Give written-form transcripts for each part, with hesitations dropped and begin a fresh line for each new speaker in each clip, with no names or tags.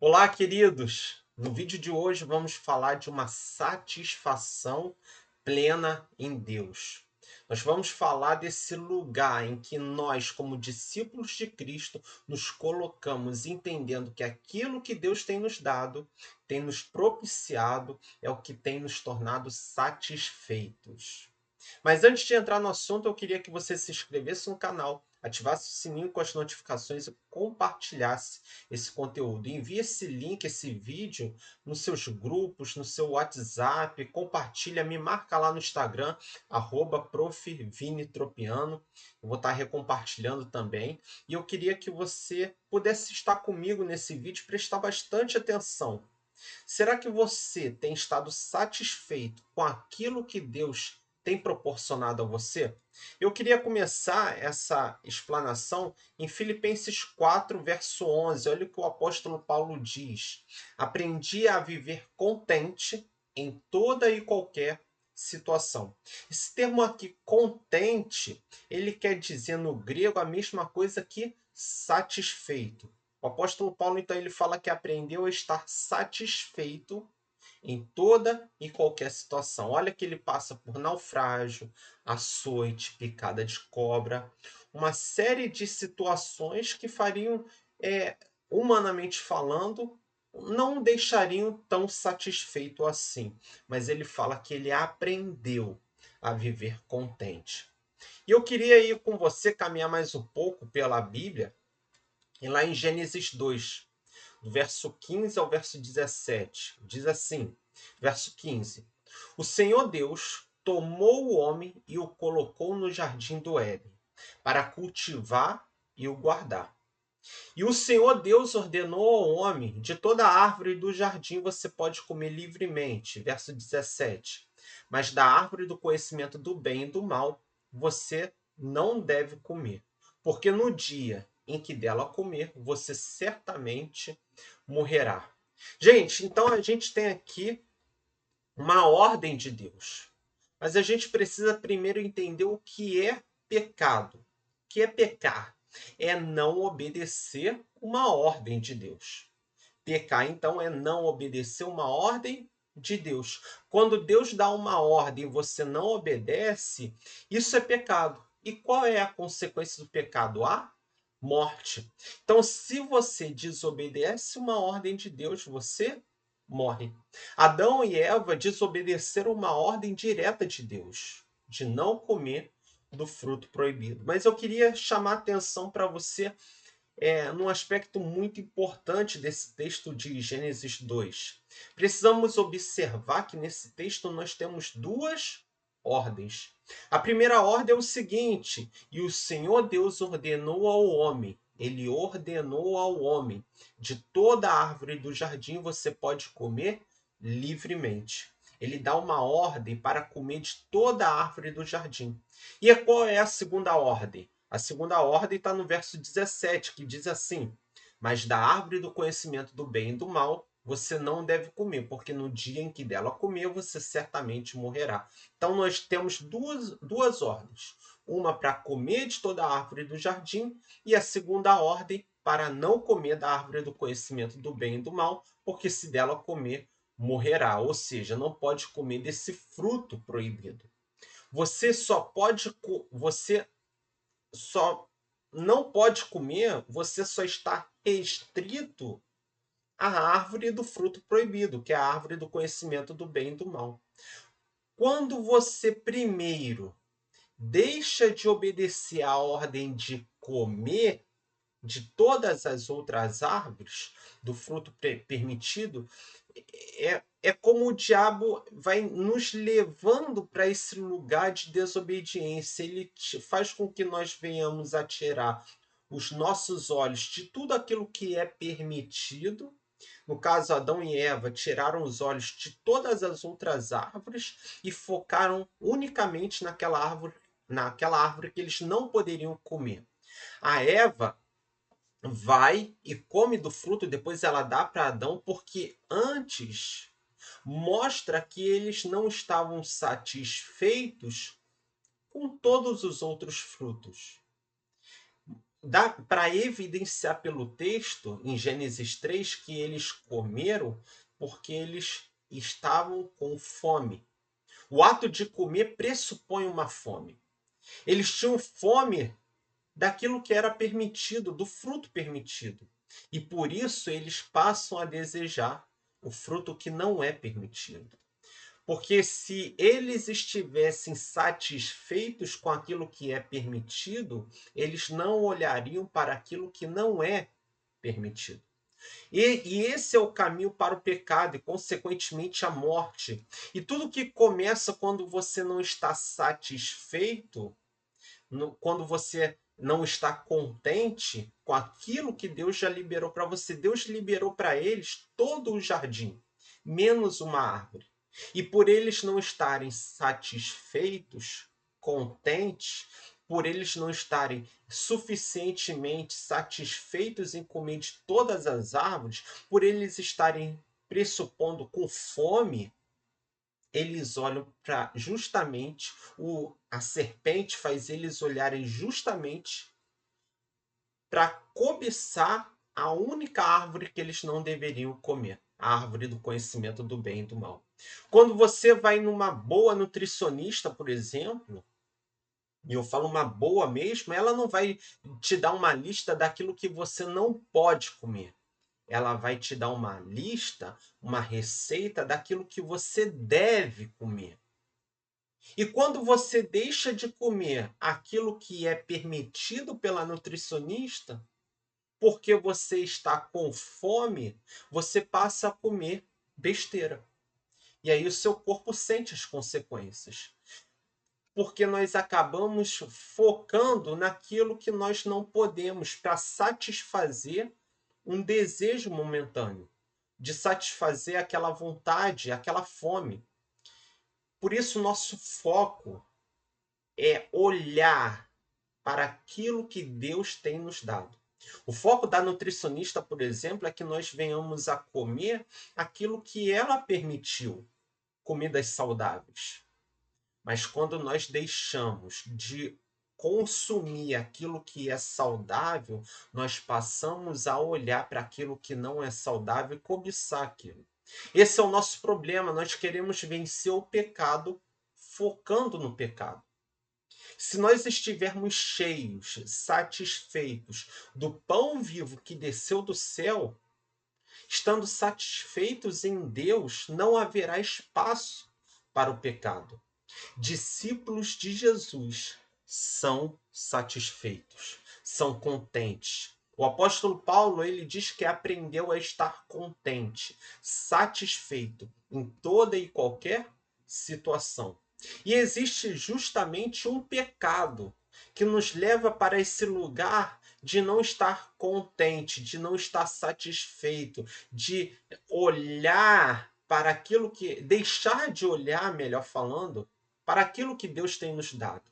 Olá, queridos! No vídeo de hoje vamos falar de uma satisfação plena em Deus. Nós vamos falar desse lugar em que nós, como discípulos de Cristo, nos colocamos entendendo que aquilo que Deus tem nos dado, tem nos propiciado, é o que tem nos tornado satisfeitos. Mas antes de entrar no assunto, eu queria que você se inscrevesse no canal, ativasse o sininho com as notificações e compartilhasse esse conteúdo. Envie esse link, esse vídeo nos seus grupos, no seu WhatsApp, compartilha, me marca lá no Instagram, @prof.vinitropiano. Eu vou estar recompartilhando também. E eu queria que você pudesse estar comigo nesse vídeo e prestar bastante atenção. Será que você tem estado satisfeito com aquilo que Deus tem proporcionado a você? Eu queria começar essa explanação em Filipenses 4, verso 11. Olha o que o apóstolo Paulo diz: Aprendi a viver contente em toda e qualquer situação. Esse termo aqui, contente, ele quer dizer no grego a mesma coisa que satisfeito. O apóstolo Paulo, então, ele fala que aprendeu a estar satisfeito em toda e qualquer situação. Olha que ele passa por naufrágio, açoite, picada de cobra, uma série de situações que fariam, humanamente falando, não o deixariam tão satisfeito assim. Mas ele fala que ele aprendeu a viver contente. E eu queria ir com você caminhar mais um pouco pela Bíblia, e lá em Gênesis 2, do verso 15 ao verso 17, diz assim, verso 15: O Senhor Deus tomou o homem e o colocou no jardim do Éden, para cultivar e o guardar. E o Senhor Deus ordenou ao homem: de toda árvore do jardim você pode comer livremente. Verso 17. Mas da árvore do conhecimento do bem e do mal você não deve comer, porque no dia em que dela comer, você certamente morrerá. Gente, então a gente tem aqui uma ordem de Deus. Mas a gente precisa primeiro entender o que é pecado. O que é pecar? É não obedecer uma ordem de Deus. Pecar, então, é não obedecer uma ordem de Deus. Quando Deus dá uma ordem e você não obedece, isso é pecado. E qual é a consequência do pecado? A morte. Então, se você desobedece uma ordem de Deus, você morre. Adão e Eva desobedeceram uma ordem direta de Deus, de não comer do fruto proibido. Mas eu queria chamar a atenção para você num aspecto muito importante desse texto de Gênesis 2. Precisamos observar que nesse texto nós temos duas ordens. A primeira ordem é o seguinte: e o Senhor Deus ordenou ao homem, ele ordenou ao homem, de toda árvore do jardim você pode comer livremente. Ele dá uma ordem para comer de toda a árvore do jardim. E qual é a segunda ordem? A segunda ordem está no verso 17, que diz assim: Mas da árvore do conhecimento do bem e do mal você não deve comer, porque no dia em que dela comer, você certamente morrerá. Então, nós temos duas ordens: uma para comer de toda a árvore do jardim, e a segunda ordem para não comer da árvore do conhecimento do bem e do mal, porque se dela comer, morrerá. Ou seja, não pode comer desse fruto proibido. Você só não pode comer, você só está restrito à árvore do fruto proibido, que é a árvore do conhecimento do bem e do mal. Quando você primeiro deixa de obedecer à ordem de comer de todas as outras árvores, do fruto permitido, é como o diabo vai nos levando para esse lugar de desobediência. Ele faz com que nós venhamos a tirar os nossos olhos de tudo aquilo que é permitido. No caso, Adão e Eva tiraram os olhos de todas as outras árvores e focaram unicamente naquela árvore que eles não poderiam comer. A Eva vai e come do fruto, depois ela dá para Adão, porque antes mostra que eles não estavam satisfeitos com todos os outros frutos. dá para evidenciar pelo texto, em Gênesis 3, que eles comeram porque eles estavam com fome. O ato de comer pressupõe uma fome. Eles tinham fome daquilo que era permitido, do fruto permitido. E por isso eles passam a desejar o fruto que não é permitido. Porque se eles estivessem satisfeitos com aquilo que é permitido, eles não olhariam para aquilo que não é permitido. E esse é o caminho para o pecado e, consequentemente, a morte. E tudo que começa quando você não está satisfeito, quando você não está contente com aquilo que Deus já liberou para você. Deus liberou para eles todo o jardim, menos uma árvore. E por eles não estarem satisfeitos, contentes, por eles não estarem suficientemente satisfeitos em comer de todas as árvores, por eles estarem pressupondo com fome, eles olham para justamente a serpente faz eles olharem justamente para cobiçar a única árvore que eles não deveriam comer, a árvore do conhecimento do bem e do mal. Quando você vai numa boa nutricionista, por exemplo, e eu falo uma boa mesmo, ela não vai te dar uma lista daquilo que você não pode comer. Ela vai te dar uma lista, uma receita daquilo que você deve comer. E quando você deixa de comer aquilo que é permitido pela nutricionista, porque você está com fome, você passa a comer besteira. E aí o seu corpo sente as consequências. Porque nós acabamos focando naquilo que nós não podemos para satisfazer um desejo momentâneo, de satisfazer aquela vontade, aquela fome. Por isso, nosso foco é olhar para aquilo que Deus tem nos dado. O foco da nutricionista, por exemplo, é que nós venhamos a comer aquilo que ela permitiu, comidas saudáveis. Mas quando nós deixamos de consumir aquilo que é saudável, nós passamos a olhar para aquilo que não é saudável e cobiçar aquilo. Esse é o nosso problema. Nós queremos vencer o pecado focando no pecado. Se nós estivermos cheios, satisfeitos do pão vivo que desceu do céu, estando satisfeitos em Deus, não haverá espaço para o pecado. Discípulos de Jesus são satisfeitos, são contentes. O apóstolo Paulo, ele diz que aprendeu a estar contente, satisfeito em toda e qualquer situação. E existe justamente um pecado que nos leva para esse lugar de não estar contente, de não estar satisfeito, de olhar para aquilo que. Deixar de olhar, melhor falando, para aquilo que Deus tem nos dado.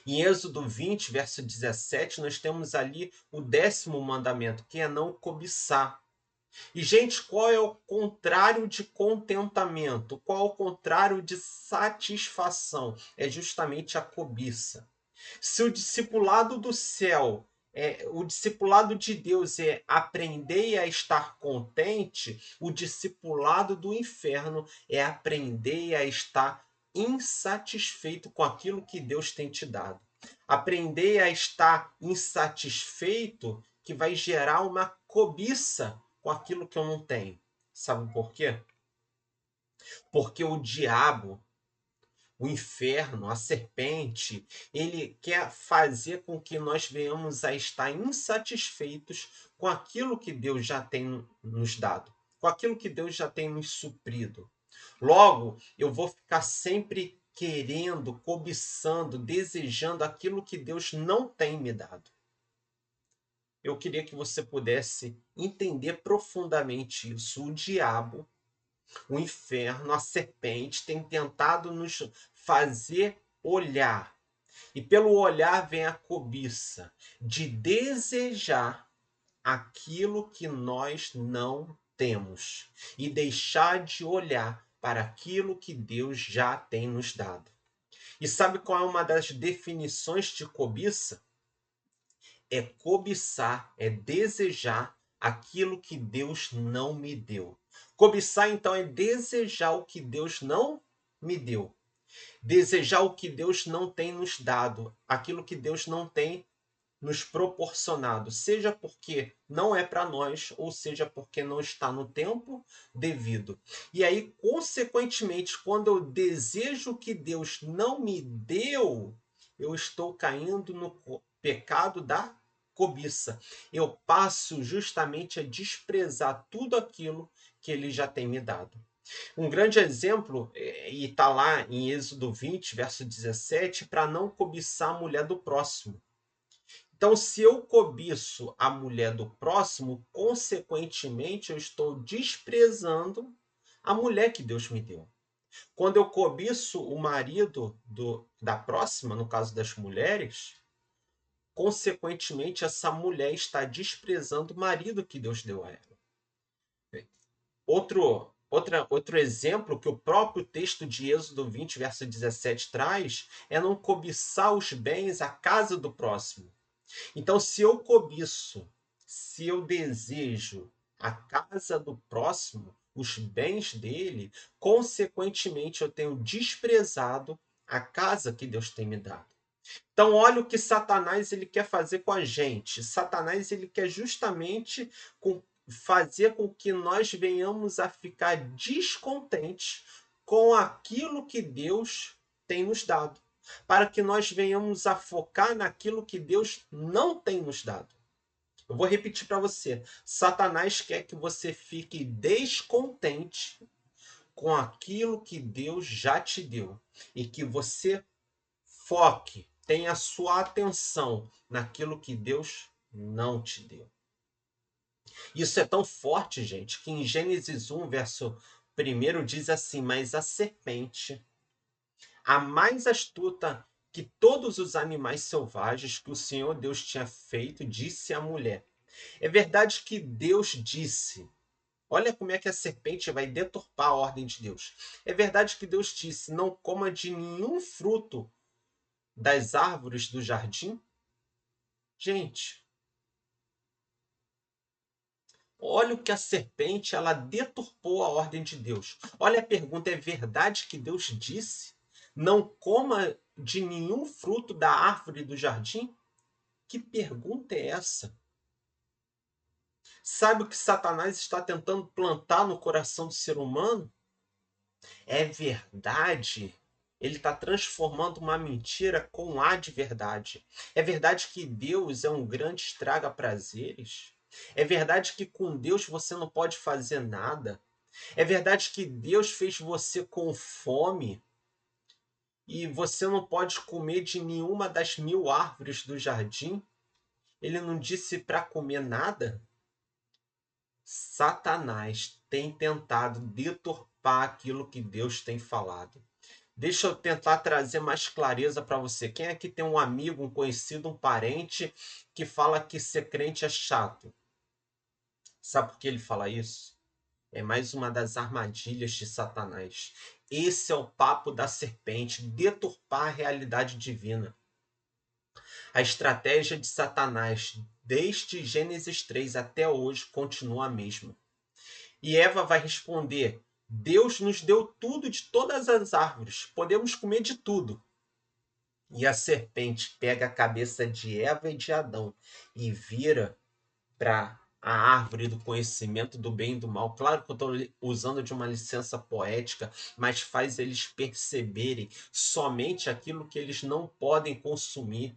Em Êxodo 20, verso 17, nós temos ali o 10º mandamento, que é não cobiçar. E, gente, qual é o contrário de contentamento? Qual é o contrário de satisfação? É justamente a cobiça. Se o discipulado do céu, o discipulado de Deus é aprender a estar contente, o discipulado do inferno é aprender a estar insatisfeito com aquilo que Deus tem te dado. Aprender a estar insatisfeito que vai gerar uma cobiça com aquilo que eu não tenho. Sabe por quê? Porque o diabo, o inferno, a serpente, ele quer fazer com que nós venhamos a estar insatisfeitos com aquilo que Deus já tem nos dado, com aquilo que Deus já tem nos suprido. Logo, eu vou ficar sempre querendo, cobiçando, desejando aquilo que Deus não tem me dado. Eu queria que você pudesse entender profundamente isso. O diabo, o inferno, a serpente tem tentado nos fazer olhar. E pelo olhar vem a cobiça de desejar aquilo que nós não temos e deixar de olhar para aquilo que Deus já tem nos dado. E sabe qual é uma das definições de cobiça? é cobiçar, é desejar aquilo que Deus não me deu. Cobiçar, então, é desejar o que Deus não me deu. Desejar o que Deus não tem nos dado, aquilo que Deus não tem nos proporcionado, seja porque não é para nós, ou seja porque não está no tempo devido. E aí, consequentemente, quando eu desejo o que Deus não me deu, eu estou caindo no pecado da cobiça. Eu passo justamente a desprezar tudo aquilo que ele já tem me dado. Um grande exemplo, e está lá em Êxodo 20, verso 17, para não cobiçar a mulher do próximo. Então, se eu cobiço a mulher do próximo, consequentemente, eu estou desprezando a mulher que Deus me deu. Quando eu cobiço o marido da próxima, no caso das mulheres, consequentemente, essa mulher está desprezando o marido que Deus deu a ela. Outro exemplo que o próprio texto de Êxodo 20, verso 17 traz é não cobiçar os bens, a casa do próximo. Então, se eu cobiço, se eu desejo a casa do próximo, os bens dele, consequentemente eu tenho desprezado a casa que Deus tem me dado. Então, olha o que Satanás ele quer fazer com a gente. Satanás ele quer justamente fazer com que nós venhamos a ficar descontentes com aquilo que Deus tem nos dado, para que nós venhamos a focar naquilo que Deus não tem nos dado. Eu vou repetir para você. Satanás quer que você fique descontente com aquilo que Deus já te deu e que você foque, tenha sua atenção naquilo que Deus não te deu. Isso é tão forte, gente, que em Gênesis 1, verso 1 diz assim: mas a serpente, a mais astuta que todos os animais selvagens que o Senhor Deus tinha feito, disse à mulher. É verdade que Deus disse. Olha como é que a serpente vai deturpar a ordem de Deus. É verdade que Deus disse: não coma de nenhum fruto das árvores do jardim? Gente, olha o que a serpente ela deturpou a ordem de Deus. Olha a pergunta: é verdade que Deus disse? Não coma de nenhum fruto da árvore do jardim? Que pergunta é essa? Sabe o que Satanás está tentando plantar no coração do ser humano? É verdade. Ele está transformando uma mentira com a de verdade. É verdade que Deus é um grande estraga-prazeres? É verdade que com Deus você não pode fazer nada? É verdade que Deus fez você com fome e você não pode comer de nenhuma das 1000 árvores do jardim? Ele não disse para comer nada? Satanás tem tentado deturpar aquilo que Deus tem falado. Deixa eu tentar trazer mais clareza para você. Quem aqui tem um amigo, um conhecido, um parente que fala que ser crente é chato? Sabe por que ele fala isso? É mais uma das armadilhas de Satanás. Esse é o papo da serpente, deturpar a realidade divina. A estratégia de Satanás, desde Gênesis 3 até hoje, continua a mesma. E Eva vai responder: Deus nos deu tudo de todas as árvores, podemos comer de tudo. E a serpente pega a cabeça de Eva e de Adão e vira para a árvore do conhecimento do bem e do mal. Claro que eu estou usando de uma licença poética, mas faz eles perceberem somente aquilo que eles não podem consumir.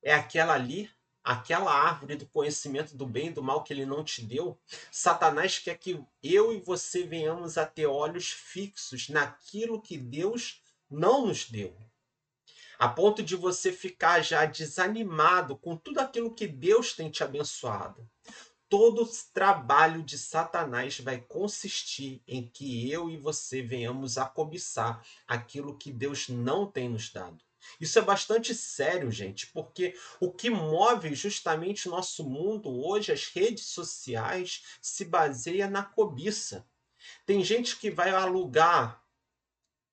É aquela ali, aquela árvore do conhecimento do bem e do mal que ele não te deu. Satanás quer que eu e você venhamos a ter olhos fixos naquilo que Deus não nos deu, a ponto de você ficar já desanimado com tudo aquilo que Deus tem te abençoado. Todo o trabalho de Satanás vai consistir em que eu e você venhamos a cobiçar aquilo que Deus não tem nos dado. Isso é bastante sério, gente, porque o que move justamente o nosso mundo hoje, as redes sociais, se baseia na cobiça. Tem gente que vai alugar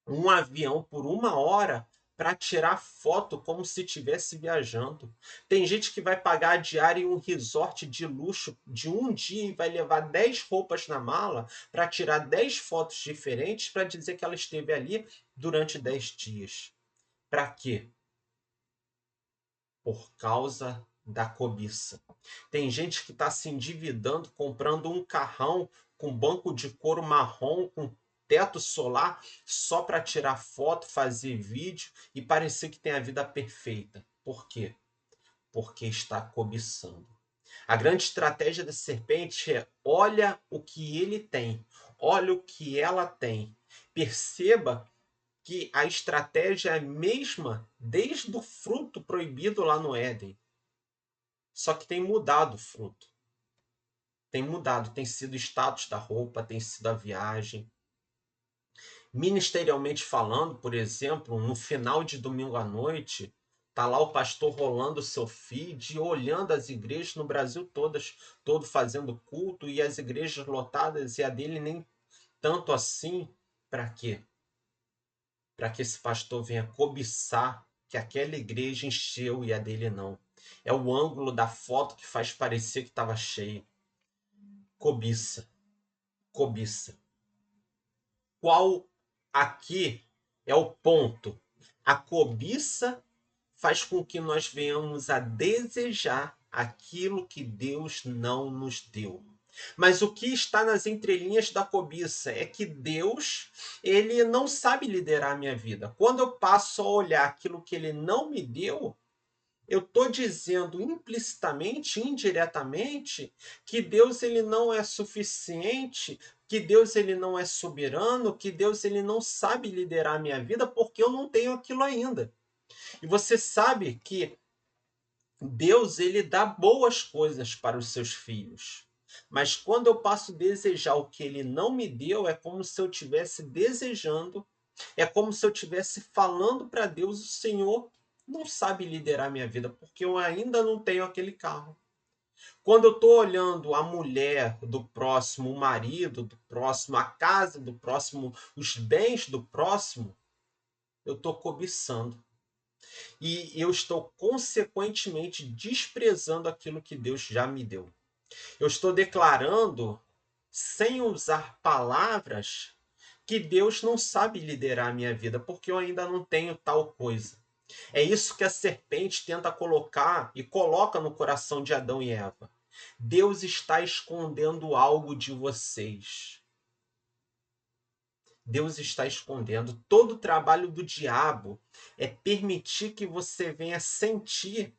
um avião por 1 hora para tirar foto como se estivesse viajando. Tem gente que vai pagar a diária em um resort de luxo de um dia e vai levar 10 roupas na mala para tirar 10 fotos diferentes para dizer que ela esteve ali durante 10 dias. Para quê? Por causa da cobiça. Tem gente que está se endividando, comprando um carrão com banco de couro marrom, com teto solar, só para tirar foto, fazer vídeo e parecer que tem a vida perfeita. Por quê? Porque está cobiçando. A grande estratégia da serpente é: olha o que ele tem, olha o que ela tem. Perceba que a estratégia é a mesma desde o fruto proibido lá no Éden. Só que tem mudado o fruto. Tem mudado, tem sido o status da roupa, tem sido a viagem. Ministerialmente falando, por exemplo, no final de domingo à noite, tá lá o pastor rolando o seu feed e olhando as igrejas no Brasil todo fazendo culto e as igrejas lotadas e a dele nem tanto assim. Para quê? Para que esse pastor venha cobiçar que aquela igreja encheu e a dele não. É o ângulo da foto que faz parecer que estava cheio. Cobiça, cobiça. Qual aqui é o ponto? A cobiça faz com que nós venhamos a desejar aquilo que Deus não nos deu. Mas o que está nas entrelinhas da cobiça é que Deus, ele não sabe liderar a minha vida. Quando eu passo a olhar aquilo que ele não me deu, eu estou dizendo implicitamente, indiretamente, que Deus ele não é suficiente, que Deus ele não é soberano, que Deus ele não sabe liderar a minha vida porque eu não tenho aquilo ainda. E você sabe que Deus ele dá boas coisas para os seus filhos. Mas quando eu passo a desejar o que ele não me deu, é como se eu estivesse desejando, é como se eu estivesse falando para Deus: o Senhor não sabe liderar minha vida, porque eu ainda não tenho aquele carro. Quando eu estou olhando a mulher do próximo, o marido do próximo, a casa do próximo, os bens do próximo, eu estou cobiçando. E eu estou consequentemente desprezando aquilo que Deus já me deu. Eu estou declarando, sem usar palavras, que Deus não sabe liderar a minha vida, porque eu ainda não tenho tal coisa. É isso que a serpente tenta colocar e coloca no coração de Adão e Eva. Deus está escondendo algo de vocês. Deus está escondendo. Todo o trabalho do diabo é permitir que você venha sentir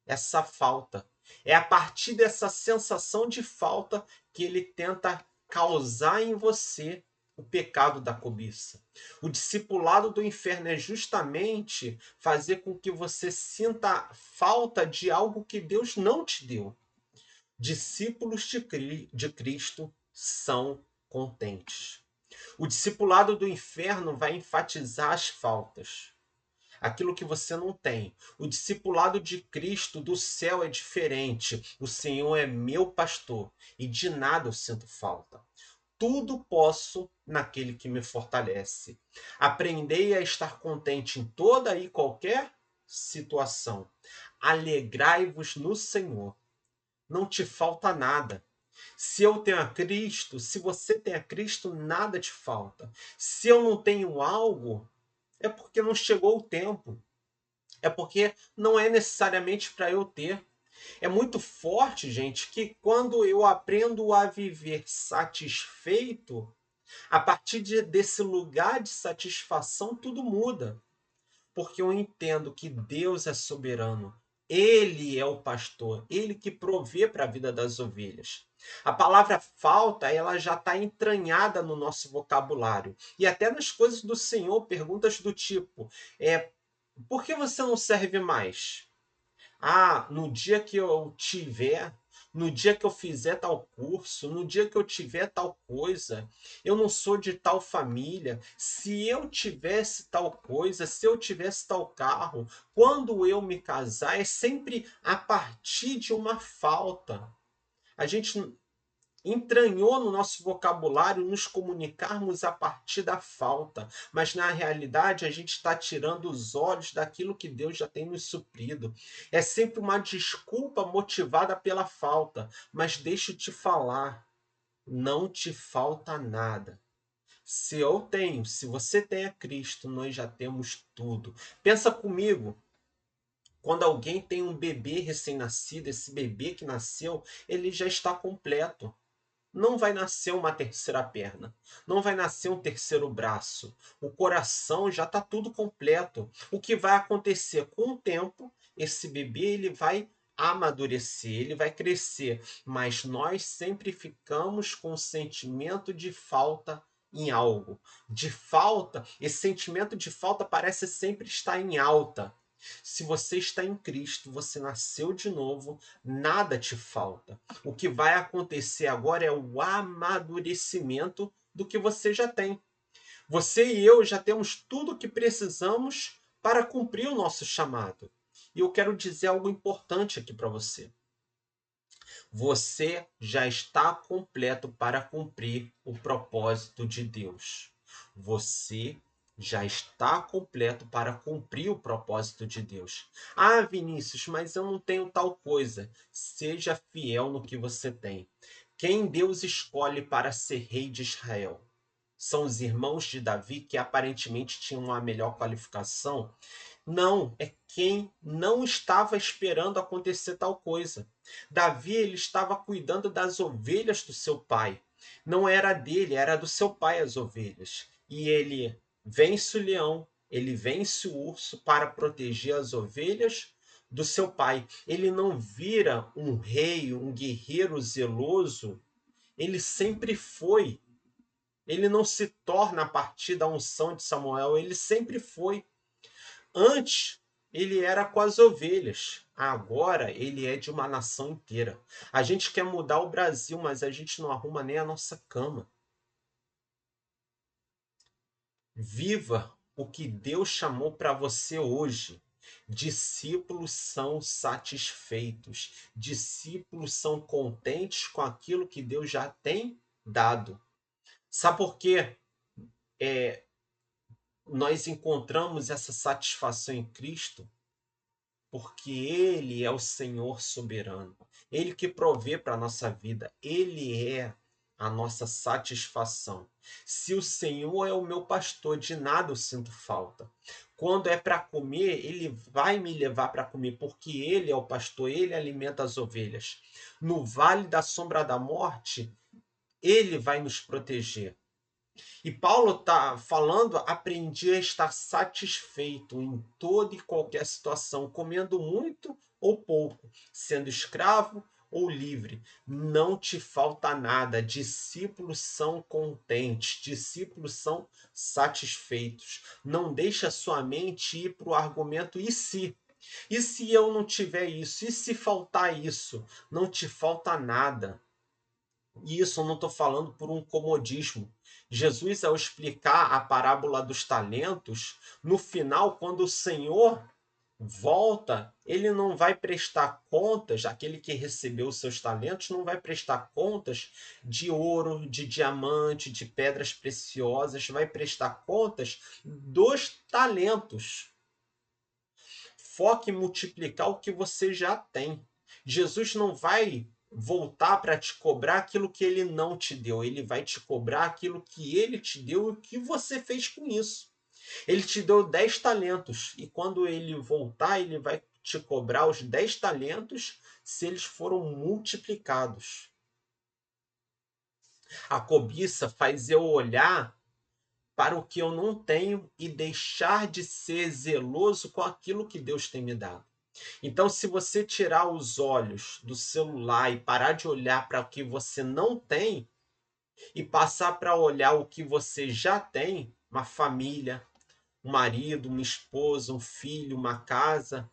essa falta. É a partir dessa sensação de falta que ele tenta causar em você o pecado da cobiça. O discipulado do inferno é justamente fazer com que você sinta falta de algo que Deus não te deu. Discípulos de Cristo são contentes. O discipulado do inferno vai enfatizar as faltas, aquilo que você não tem. O discipulado de Cristo do céu é diferente. O Senhor é meu pastor e de nada eu sinto falta. Tudo posso naquele que me fortalece. Aprendei a estar contente em toda e qualquer situação. Alegrai-vos no Senhor. Não te falta nada. Se eu tenho a Cristo, se você tem a Cristo, nada te falta. Se eu não tenho algo, é porque não chegou o tempo. É porque não é necessariamente para eu ter. É muito forte, gente, que quando eu aprendo a viver satisfeito, a partir desse lugar de satisfação, tudo muda. Porque eu entendo que Deus é soberano. Ele é o pastor, ele que provê para a vida das ovelhas. A palavra falta, ela já está entranhada no nosso vocabulário. E até nas coisas do Senhor, perguntas do tipo, por que você não serve mais? Ah, no dia que eu tiver, no dia que eu fizer tal curso, no dia que eu tiver tal coisa, eu não sou de tal família. Se eu tivesse tal coisa, se eu tivesse tal carro, quando eu me casar, é sempre a partir de uma falta. A gente entranhou no nosso vocabulário nos comunicarmos a partir da falta, mas na realidade a gente está tirando os olhos daquilo que Deus já tem nos suprido. É sempre uma desculpa motivada pela falta, mas deixa eu te falar, não te falta nada. Se eu tenho, se você tem a Cristo, nós já temos tudo. Pensa comigo, quando alguém tem um bebê recém-nascido, esse bebê que nasceu, ele já está completo. Não vai nascer uma terceira perna, não vai nascer um terceiro braço. O coração já está tudo completo. O que vai acontecer com o tempo, esse bebê ele vai amadurecer, ele vai crescer, mas nós sempre ficamos com o sentimento de falta em algo. De falta, esse sentimento de falta parece sempre estar em alta. Se você está em Cristo, você nasceu de novo, nada te falta. O que vai acontecer agora é o amadurecimento do que você já tem. Você e eu já temos tudo o que precisamos para cumprir o nosso chamado. E eu quero dizer algo importante aqui para você. Você já está completo para cumprir o propósito de Deus. Você já está completo para cumprir o propósito de Deus. Ah, Vinícius, mas eu não tenho tal coisa. Seja fiel no que você tem. Quem Deus escolhe para ser rei de Israel? São os irmãos de Davi que aparentemente tinham a melhor qualificação? Não, é quem não estava esperando acontecer tal coisa. Davi ele estava cuidando das ovelhas do seu pai. Não era dele, era do seu pai as ovelhas. E ele vence o leão, ele vence o urso para proteger as ovelhas do seu pai. Ele não vira um rei, um guerreiro zeloso. Ele sempre foi. Ele não se torna a partir da unção de Samuel, ele sempre foi. Antes, ele era com as ovelhas. Agora, ele é de uma nação inteira. A gente quer mudar o Brasil, mas a gente não arruma nem a nossa cama. Viva o que Deus chamou para você hoje. Discípulos são satisfeitos. Discípulos são contentes com aquilo que Deus já tem dado. Sabe por quê? Nós encontramos essa satisfação em Cristo porque Ele é o Senhor soberano. Ele que provê para a nossa vida. Ele é a nossa satisfação. Se o Senhor é o meu pastor, de nada eu sinto falta. Quando é para comer, Ele vai me levar para comer, porque Ele é o pastor, Ele alimenta as ovelhas. No vale da sombra da morte, Ele vai nos proteger. E Paulo está falando, aprendi a estar satisfeito em toda e qualquer situação, comendo muito ou pouco, sendo escravo ou livre. Não te falta nada. Discípulos são contentes, discípulos são satisfeitos. Não deixa sua mente ir para o argumento e se? E se eu não tiver isso? E se faltar isso? Não te falta nada. E isso eu não estou falando por um comodismo. Jesus, ao explicar a parábola dos talentos, no final, quando o Senhor volta, ele não vai prestar contas, aquele que recebeu os seus talentos, não vai prestar contas de ouro, de diamante, de pedras preciosas, vai prestar contas dos talentos. Foque em multiplicar o que você já tem. Jesus não vai voltar para te cobrar aquilo que ele não te deu. Ele vai te cobrar aquilo que ele te deu e o que você fez com isso. Ele te deu 10 talentos e quando ele voltar, ele vai te cobrar os 10 talentos se eles foram multiplicados. A cobiça faz eu olhar para o que eu não tenho e deixar de ser zeloso com aquilo que Deus tem me dado. Então, se você tirar os olhos do celular e parar de olhar para o que você não tem e passar para olhar o que você já tem, uma família, um marido, uma esposa, um filho, uma casa,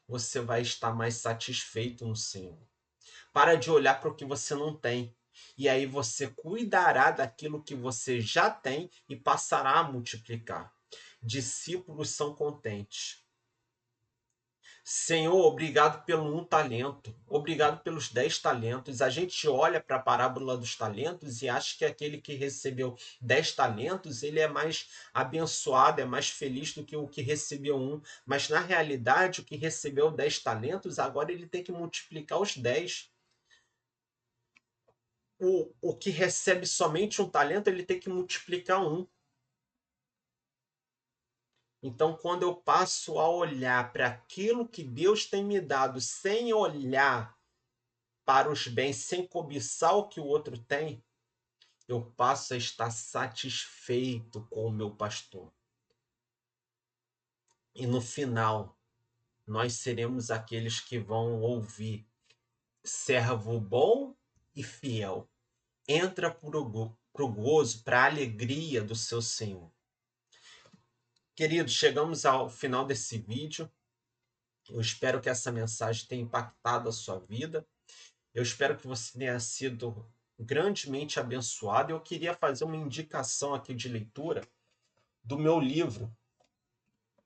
você vai estar mais satisfeito no Senhor. Para de olhar para o que você não tem. E aí você cuidará daquilo que você já tem e passará a multiplicar. Discípulos são contentes. Senhor, obrigado pelo um talento, obrigado pelos 10 talentos. A gente olha para a parábola dos talentos e acha que aquele que recebeu 10 talentos, ele é mais abençoado, é mais feliz do que o que recebeu um. Mas na realidade, o que recebeu 10 talentos, agora ele tem que multiplicar os 10. O que recebe somente um talento, ele tem que multiplicar um. Então, quando eu passo a olhar para aquilo que Deus tem me dado, sem olhar para os bens, sem cobiçar o que o outro tem, eu passo a estar satisfeito com o meu pastor. E no final, nós seremos aqueles que vão ouvir: servo bom e fiel, entra para o gozo, para a alegria do seu Senhor. Queridos, chegamos ao final desse vídeo. Eu espero que essa mensagem tenha impactado a sua vida. Eu espero que você tenha sido grandemente abençoado. Eu queria fazer uma indicação aqui de leitura do meu livro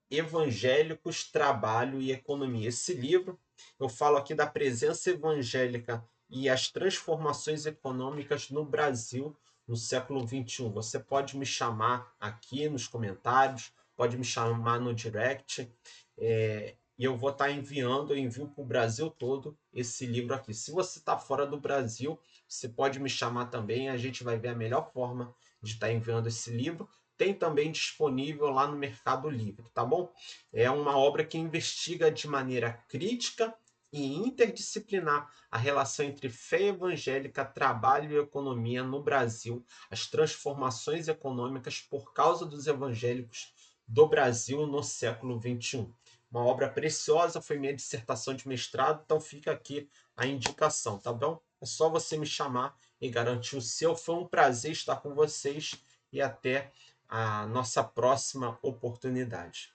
Evangélicos, Trabalho e Economia. Esse livro, eu falo aqui da presença evangélica e as transformações econômicas no Brasil no século XXI. Você pode me chamar aqui nos comentários, pode me chamar no direct, e eu vou estar enviando, eu envio para o Brasil todo esse livro aqui. Se você está fora do Brasil, você pode me chamar também, a gente vai ver a melhor forma de estar enviando esse livro. Tem também disponível lá no Mercado Livre, tá bom? É uma obra que investiga de maneira crítica e interdisciplinar a relação entre fé evangélica, trabalho e economia no Brasil, as transformações econômicas por causa dos evangélicos do Brasil no século XXI. Uma obra preciosa, foi minha dissertação de mestrado, então fica aqui a indicação, tá bom? É só você me chamar e garantir o seu. Foi um prazer estar com vocês e até a nossa próxima oportunidade.